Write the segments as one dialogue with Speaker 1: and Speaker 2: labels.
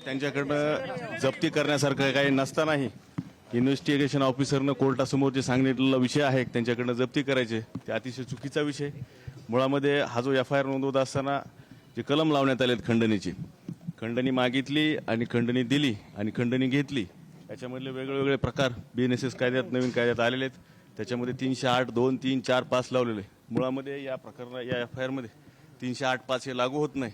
Speaker 1: त्यांच्याकडनं जप्ती करण्यासारखं काही नसतानाही इन्व्हेस्टिगेशन ऑफिसरनं कोर्टासमोर जे सांगितलेला विषय आहे त्यांच्याकडनं जप्ती करायचे ते अतिशय चुकीचा विषय. मुळामध्ये हा जो FIR नोंदवत असताना जे कलम लावण्यात आलेत खंडणीची, खंडणी मागितली आणि खंडणी दिली आणि खंडणी घेतली, याच्यामधले वेगवेगळे प्रकार BNSS कायद्यात नवीन कायद्यात आलेले आहेत. त्याच्यामध्ये 308, 2, 3, 4, 5 लावलेले. मुळामध्ये या या FIR मध्ये 308, 5 हे लागू होत नाही.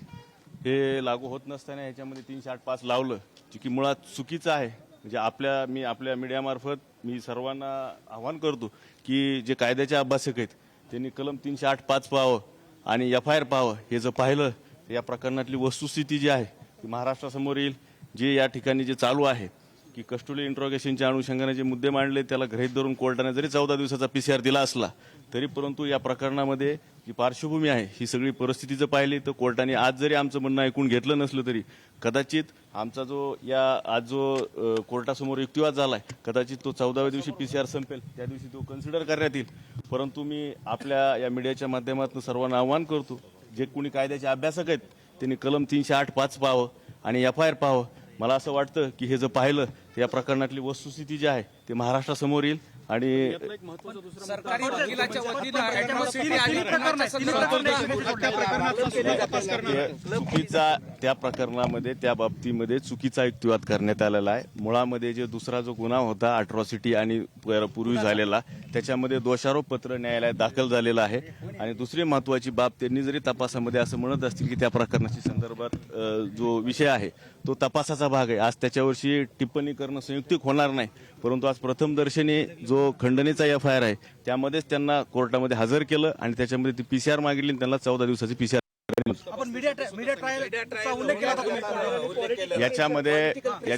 Speaker 1: हे लागू होत नसताना ह्याच्यामध्ये 308, 5 लावलं जे की मुळात चुकीचं आहे. म्हणजे मी आपल्या मीडियामार्फत मी सर्वांना आवाहन करतो की जे कायद्याचे अभ्यासक आहेत त्यांनी कलम 308, 5 पाहावं आणि FIR पाहावं. हे जर पाहिलं तर या प्रकरणातली वस्तुस्थिती जी आहे ती महाराष्ट्रासमोर येईल. जे या ठिकाणी जे चालू आहे की कस्टोडियल इंट्रोगेशनच्या अनुषंगाने जे मुद्दे मांडले त्याला गृहीत धरून कोर्टाने जरी 14 दिवसाचा PCR दिला असला तरी परंतु या प्रकरणामध्ये जी पार्श्वभूमी आहे ही सगळी परिस्थिती जर पाहिली तर कोर्टाने आज जरी आमचं म्हणणं ऐकून घेतलं नसलं तरी कदाचित आमचा जो कोर्टासमोर युक्तिवाद झालाय कदाचित तो 14व्या दिवशी PCR संपेल त्या दिवशी तो कन्सिडर करण्यात येईल. परंतु मी आपल्या या मीडियाच्या माध्यमातून सर्वांना आवाहन करतो जे कोणी कायद्याचे अभ्यासक आहेत त्यांनी कलम 308, 5 पाहावं आणि FIR पाहावं. मला असं वाटतं की हे जर पाहिलं तर या प्रकरणातली वस्तुस्थिती जी आहे ते महाराष्ट्रासमोर येईल आणि चुकीचा त्या प्रकरणामध्ये त्या बाबतीमध्ये चुकीचा युक्तिवाद करण्यात आलेला आहे. मुळामध्ये जे दुसरा जो गुन्हा होता अट्रॉसिटी आणि पूर्वी झालेला त्याच्यामध्ये दोषारोप पत्र न्यायालयात दाखल झालेलं आहे. आणि दुसरी महत्वाची बाब त्यांनी जरी तपासामध्ये असं म्हणत असतील की त्या प्रकरणाच्या संदर्भात जो विषय आहे तो तपासाचा भाग आहे, आज त्याच्यावरची टिप्पणी करणं संयुक्तिक होणार नाही. परंतु आज प्रथमदर्शनी जो खंडणीचा FIR आहे त्यामध्येच त्यांना कोर्टामध्ये हजर केलं आणि त्याच्यामध्ये ती PCR मागितली आणि त्यांना 14 दिवसाची PCR.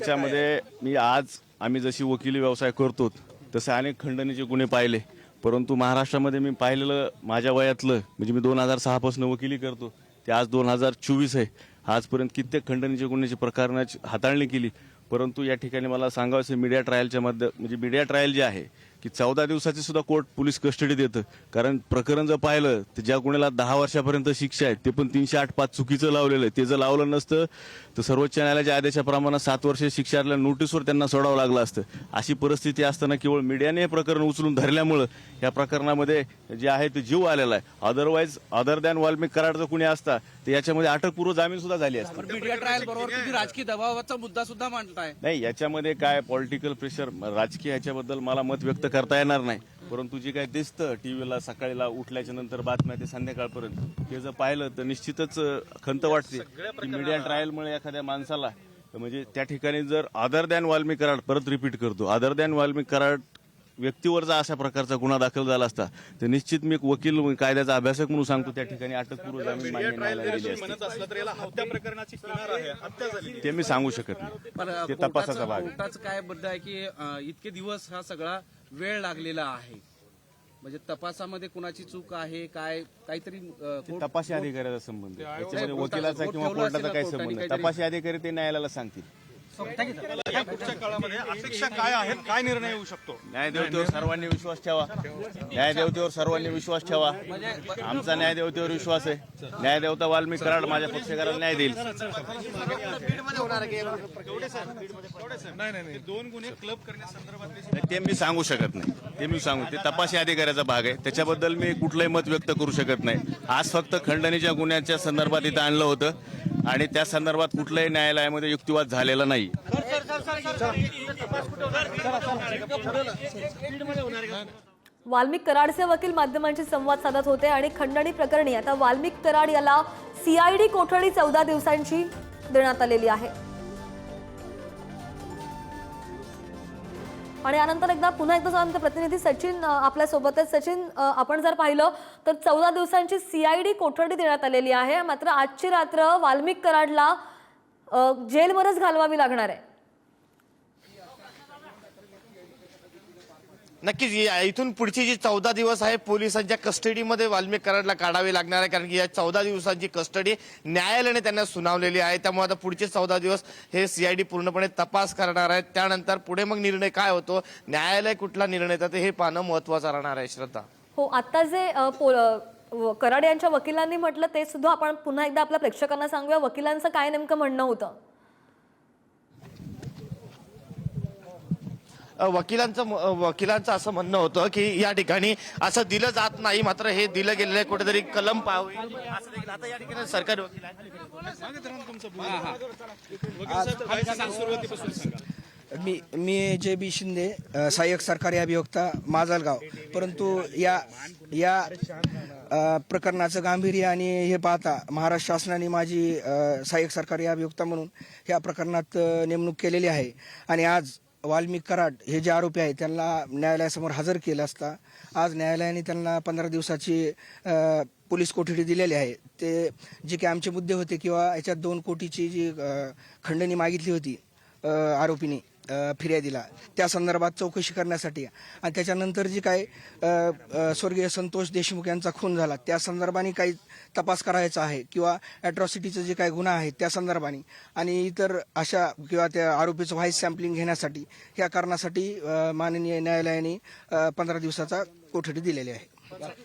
Speaker 1: याच्यामध्ये आम्ही जशी वकिली व्यवसाय करतो तसे अनेक खंडणीचे गुन्हे पाहिले. परंतु महाराष्ट्रामध्ये मी पाहिलेलं माझ्या वयातलं म्हणजे मी 2006 पासून वकिली करतो ते आज 2024 आहे. आजपर्यंत कित्येक खंडणीचे गुन्ह्याची प्रकरणाची हाताळणी केली. परंतु या ठिकाणी मला सांगायचं मीडिया ट्रायलच्या म्हणजे मीडिया ट्रायल जे आहे की 14 दिवसाची सुद्धा कोर्ट पोलीस कस्टडी देतं. कारण प्रकरण जर पाहिलं तर ज्या गुन्ह्याला 10 वर्षापर्यंत शिक्षा आहे ते पण 308, 5 चुकीचं लावलेलं आहे. ते जर लावलं नसतं तर सर्वोच्च न्यायालयाच्या आदेशाप्रमाणे 7 वर्ष शिक्षाला नोटीसवर त्यांना सोडावं लागलं असतं. अशी परिस्थिती असताना केवळ मीडियाने हे प्रकरण उचलून धरल्यामुळं या प्रकरणामध्ये जे आहे ते जीव आलेला आहे. Otherwise other than Valmik Karad जर कुणी असता तर याच्यामध्ये अटकपूर्व जामीन सुद्धा झाली असती.
Speaker 2: मीडिया ट्रायल बरोबर तुम्ही राजकीय दबावाचा मुद्दा सुद्धा मांडताय.
Speaker 1: नाही, याच्यामध्ये काय पॉलिटिकल प्रेशर राजकीय याच्याबद्दल मला मत व्यक्त करता येणार नाही. परंतु जे काय दिसतं टीव्हीला सकाळीला उठल्याच्या नंतर बातम्या ते संध्याकाळपर्यंत ते जर पाहिलं तर निश्चितच खंत वाटते की मीडिया ट्रायलमुळे एखाद्या माणसाला म्हणजे त्या ठिकाणी जर अदर दॅन वाल्मिक कराड परत रिपीट करतो अदर दॅन वाल्मिक कराड व्यक्तीवर जर अशा प्रकारचा गुन्हा दाखल झाला असता तर निश्चित मी वकील कायद्याचा अभ्यासक म्हणून सांगतो त्या ठिकाणी अटकपूर्व जामीन मान्य न्यायालयाला दिली असती. ते मी सांगू शकत नाही, ते तपासाचा भाग.
Speaker 2: कोर्टाचं काय मुद्दा आहे की इतके दिवस हा सगळा वेळ लागलेला आहे म्हणजे तपासामध्ये कुणाची चूक आहे काय काहीतरी
Speaker 1: तपासी अधिकाऱ्याचा संबंध आहे. त्याच्यामध्ये वकिलाचा किंवा कोर्टाचा काही संबंध नाही. तपासी अधिकारी ते न्यायालयाला सांगतील.
Speaker 3: पुढच्या काळामध्ये अपेक्षा काय आहेत, काय निर्णय येऊ शकतो?
Speaker 1: न्यायदेवतेवर सर्वांनी विश्वास ठेवा. न्यायदेवतेवर सर्वांनी विश्वास ठेवा. आमचा न्यायदेवतेवर विश्वास आहे. न्यायदेवता वाल्मिक कराड माझ्या पक्षकाराला न्याय देईल.
Speaker 3: नाही, 2 गुन्हे क्लब करण्यासंदर्भात
Speaker 1: ते मी सांगू शकत नाही. ते तपासी अधिकाऱ्याचा भाग आहे. त्याच्याबद्दल मी कुठलंही मत व्यक्त करू शकत नाही. आज फक्त खंडणीच्या गुन्ह्याच्या संदर्भात इथं आणलं होतं आणि त्या संदर्भात कुठल्याही न्यायालयामध्ये युक्तिवाद झालेला नाही.
Speaker 4: वाल्मिक कराडचे वकील माध्यमांशी संवाद साधत होते आणि खंडणी प्रकरणी आता वाल्मिक कराड याला CID कोठडी 14 दिवसांची देण्यात आलेली आहे. आणि यानंतर पुन्हा एकदा आमचे प्रतिनिधी सचिन आपल्या सोबत आहेत. सचिन, आपण जर पाहिलं तर 14 दिवसांची CID कोठडी देण्यात आलेली आहे. मात्र आजची रात्र वाल्मिक कराडला जेलमध्येच घालवावी लागणार आहे.
Speaker 5: नक्कीच इथून पुढची जी 14 दिवस आहे पोलिसांच्या कस्टडीमध्ये वाल्मिक कराडला काढावी लागणार आहे. कारण की या 14 दिवसांची कस्टडी न्यायालयाने त्यांना सुनावलेली आहे. त्यामुळे आता पुढचे 14 दिवस हे CID पूर्णपणे तपास करणार आहेत. त्यानंतर पुढे मग निर्णय काय होतो, न्यायालय कुठला निर्णय देतं हे पाहणं महत्वाचं राहणार आहे. श्रद्धा,
Speaker 4: हो, आता जे कराड यांच्या वकिलांनी म्हटलं ते सुद्धा आपण पुन्हा एकदा आपल्या प्रेक्षकांना सांगूया. वकिलांचं काय नेमकं म्हणणं होतं?
Speaker 5: वकिलांचं असं म्हणणं होतं की या ठिकाणी असं दिलं जात नाही, मात्र हे दिलं गेलेलं आहे, कुठेतरी कलम पाहावी असं देखील. आता या ठिकाणी सरकारी वकील आहेत.
Speaker 6: मी जे बी शिंदे, सहाय्यक सरकारी अभियोक्ता माजलगाव. परंतु या प्रकरणाचं गांभीर्य आणि हे पाहता महाराष्ट्र शासनाने माझी सहाय्यक सरकारी अभियोक्ता म्हणून या प्रकरणात नेमणूक केलेली आहे. आणि आज वाल्मिक कराड हे जे आरोपी आहेत त्यांना न्यायालयासमोर हजर केलं असता आज न्यायालयाने त्यांना 15 दिवसाची पोलीस कोठडी दिलेली आहे. ते जे काही आमचे मुद्दे होते किंवा याच्यात 2 कोटीची जी खंडणी मागितली होती आरोपीने फिर्यादीला, त्या संदर्भात चौकशी करण्यासाठी आणि त्याच्यानंतर जी काय स्वर्गीय संतोष देशमुख यांचा खून झाला त्या संदर्भाने काही तपास करायचा आहे किंवा ॲट्रॉसिटीचं जे काही गुन्हा आहे त्या संदर्भाने आणि इतर अशा किंवा त्या आरोपीचं व्हॉइस सॅम्पलिंग घेण्यासाठी ह्या कारणासाठी माननीय न्यायालयाने 15 दिवसाचा कोठडी दिलेली आहे.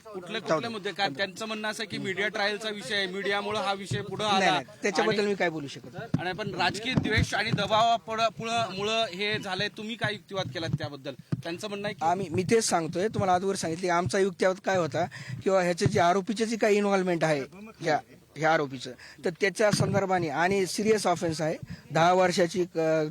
Speaker 2: कुठले मुद्दे काय त्यांचं म्हणणं असं की मीडिया ट्रायलचा विषय आहे, मीडियामुळे हा विषय पुढे आला
Speaker 6: नाही, त्याच्याबद्दल मी काय बोलू शकत नाही.
Speaker 2: आणि पण राजकीय द्वेष आणि दबावामुळे हे झालंय. तुम्ही काय युक्तिवाद केलात त्याबद्दल? त्यांचं म्हणणं आहे की
Speaker 6: मी तेच सांगतोय तुम्हाला अगोदर सांगितले आमचा युक्तिवाद काय होता किंवा ह्याचे जे आरोपीचे जे काही इन्व्हॉल्वमेंट आहे ह्या आरोपीचं तर त्याच्या संदर्भाने आणि सिरियस ऑफेन्स आहे, 10 वर्षाची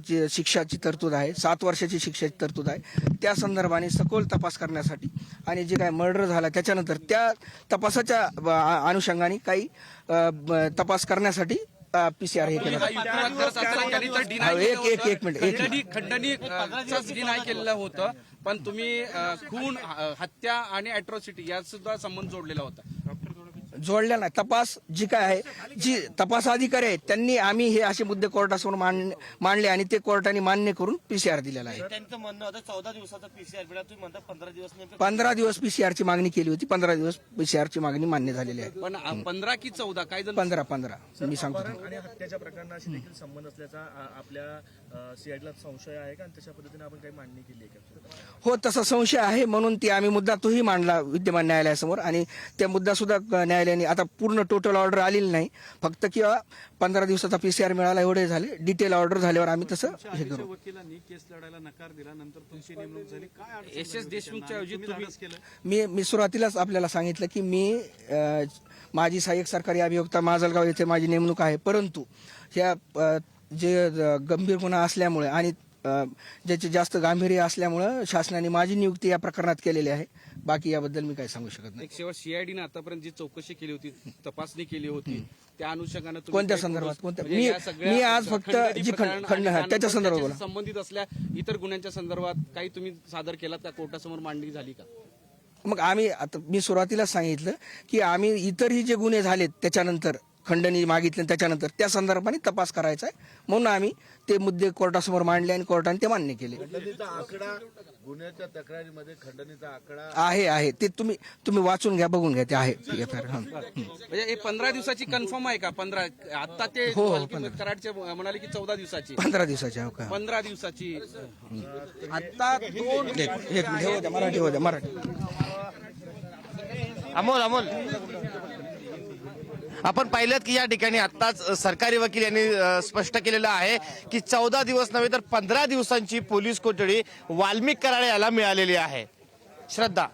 Speaker 6: जी शिक्षाची तरतूद आहे, 7 वर्षाची शिक्षाची तरतूद आहे, त्या संदर्भाने सखोल तपास करण्यासाठी आणि जे काही मर्डर झाला त्याच्यानंतर त्या तपासाच्या अनुषंगाने काही तपास करण्यासाठी PCR हे केलं. एक मिनिट
Speaker 2: खंडणीचाच डिनाय केलेलं होतं, पण तुम्ही खून, हत्या आणि अॅट्रॉसिटी यात सुद्धा संबंध जोडलेला होता.
Speaker 6: जोडल्या नाही. तपास जी काय आहे, जी तपास अधिकारी आहेत त्यांनी आम्ही हे असे मुद्दे कोर्टासमोर मांडले आणि ते कोर्टाने मान्य करून PCR दिलेला आहे.
Speaker 5: त्यांचं म्हणणं होतं 14 दिवसाचा PCR मिळाला, तुम्ही म्हणता 15 दिवस.
Speaker 6: 15 दिवस PCR ची मागणी केली होती, 15 दिवस PCR ची मागणी मान्य झालेली आहे.
Speaker 2: पण 15 की 14 काय जण
Speaker 6: 15 मी सांगतो.
Speaker 7: आणि हत्याच्या प्रकरणाशी देखील संबंध असल्याचा आपल्या सीआयडीला संशय आहे का आणि तशा पद्धतीने आपण काही मांडणी केली आहे का?
Speaker 6: हो, तसा संशय आहे म्हणून ती आम्ही मुद्दा तोही मांडला विद्यमान न्यायालयासमोर आणि त्या मुद्दा सुद्धा न्यायालयाने आता पूर्ण टोटल ऑर्डर आलेली नाही, फक्त किंवा 15 दिवसाचा PCR मिळाला एवढे झाले. डिटेल ऑर्डर झाल्यावर आम्ही तसं हे करू.
Speaker 3: वकिलांनी केस लढायला नकार दिला, नंतर तुमची नेमणूक झाली. काय
Speaker 2: SS देशमुखच्या ऐवजी तुम्ही
Speaker 6: मी सुरुवातीलाच आपल्याला सांगितलं की मी माझी सहाय्यक सरकारी अभियोक्ता माजलगाव येथे माझी नेमणूक आहे, परंतु ह्या जे गंभीर गुन्हा असल्यामुळे आणि ज्याचे जास्त गांभीर्य असल्यामुळं शासनाने माझी नियुक्ती या प्रकरणात केलेली आहे. बाकी याबद्दल मी काही सांगू शकत नाही.
Speaker 2: एक शेवट सीआयडीने आतापर्यंत जी चौकशी केली होती, तपासणी केली होती, त्या अनुषंगाने तुम्ही
Speaker 6: कोणत्या
Speaker 2: काही
Speaker 6: संदर्भात?
Speaker 2: म्हणजे
Speaker 6: मी
Speaker 2: या सगळ्या
Speaker 6: मी आज फक्त
Speaker 2: खंडणी
Speaker 6: जी
Speaker 2: प्रकरण
Speaker 6: खंड
Speaker 2: आणि
Speaker 6: त्याच्या संदर्भात
Speaker 2: त्याच्याशी
Speaker 6: बोला.
Speaker 2: संबंधित असल्या इतर गुन्ह्यांच्या संदर्भात काही तुम्ही सादर केलात का? कोर्टासमोर मांडणी झाली का?
Speaker 6: मग आम्ही आता मी सुरुवातीला सांगितलं की आम्ही इतरही जे गुन्हे झालेत त्याच्यानंतर खंडणी मागितली त्याच्यानंतर त्या संदर्भाने तपास करायचा आहे म्हणून आम्ही ते मुद्दे कोर्टासमोर मांडले आणि कोर्टाने ते मान्य केले.
Speaker 8: खंडणीचा आकडा गुन्ह्याच्या तक्रारीमध्ये खंडणीचा आकडा
Speaker 6: आहे ते तुम्ही वाचून घ्या, बघून घ्या, ते आहे.
Speaker 2: म्हणजे हे 15 दिवसाची कन्फर्म आहे का? 15 आता ते कराडचे म्हणाले की 14 दिवसाची
Speaker 6: 15 दिवसाची आहे का?
Speaker 2: 15 दिवसाची आता 2
Speaker 6: एक मिनिट हो द्या, मराठी हो द्या, मराठी.
Speaker 5: अमोल आपण पाहिलं की या ठिकाणी आत्ताच सरकारी वकील यांनी स्पष्ट केलेलं आहे की 14 दिवस नव्हे तर 15 दिवसांची पोलीस कोठडी वाल्मिक कराड याला मिळालेली आहे. श्रद्धा.